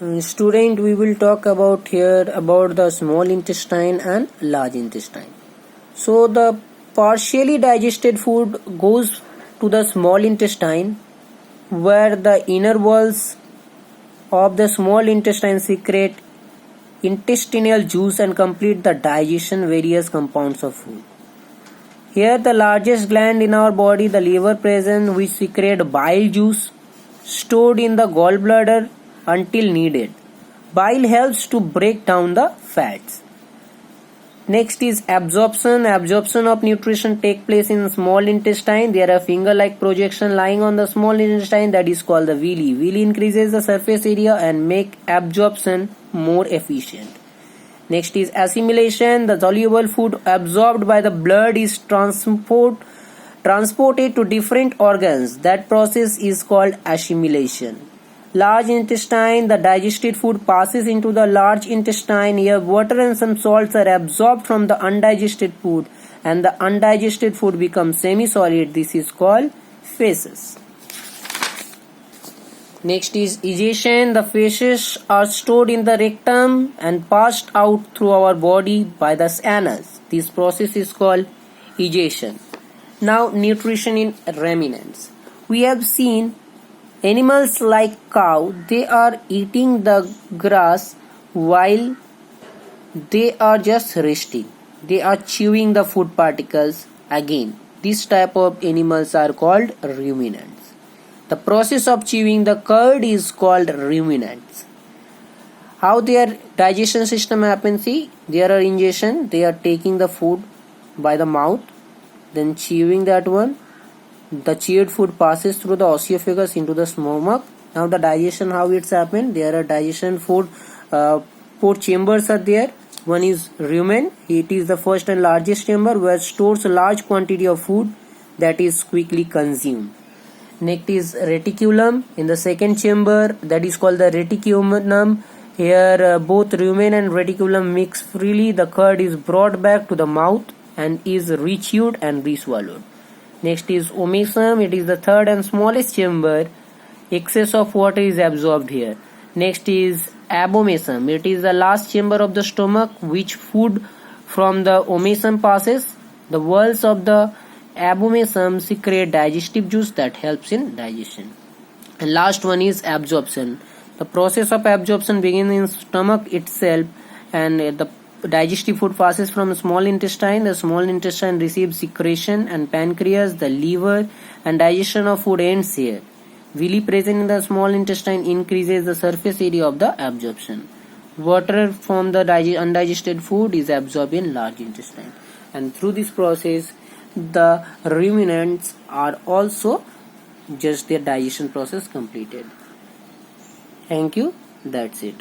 Student, we will talk about here about the small intestine and large intestine. So the partially digested food goes to the small intestine, where the inner walls of the small intestine secrete intestinal juice and complete the digestion various compounds of food. Here the largest gland in our body, the liver, present, which secrete bile juice stored in the gallbladder until needed. Bile helps to break down the fats. Next is absorption. Absorption of nutrition take place in small intestine. There are finger-like projection lying on the small intestine that is called the villi. Villi increases the surface area and make absorption more efficient. Next is assimilation. The soluble food absorbed by the blood is transported to different organs. That process is called assimilation. Large intestine, the digested food passes into the large intestine. Here water and some salts are absorbed from the undigested food and the undigested food becomes semi-solid. This is called feces. Next is egestion. The feces are stored in the rectum and passed out through our body by the anus. This process is called egestion. Now nutrition in ruminants. We have seen animals like cow, they are eating the grass while they are just resting. They are chewing the food particles again. This type of animals are called ruminants. The process of chewing the cud is called ruminants. How their digestion system happens? See, there are ingestion. They are taking the food by the mouth, then chewing that one. The chewed food passes through the oesophagus into the stomach. Now the digestion, how it's happened? There are digestion four chambers are there. One is rumen. It is the first and largest chamber where stores a large quantity of food that is quickly consumed. Next is reticulum. In the second chamber, that is called the reticulum. Here both rumen and reticulum mix freely. The curd is brought back to the mouth and is rechewed and reswallowed. Next is omasum. It is the third and smallest chamber. Excess of water is absorbed here. Next is abomasum. It is the last chamber of the stomach which food from the omasum passes. The walls of the abomasum secrete digestive juice that helps in digestion. And last one is absorption. The process of absorption begins in stomach itself, and the digestive food passes from small intestine. The small intestine receives secretion and pancreas, the liver, and digestion of food ends here. Villi present in the small intestine increases the surface area of the absorption. Water from the undigested food is absorbed in large intestine. And through this process, the ruminants are also just their digestion process completed. Thank you. That's it.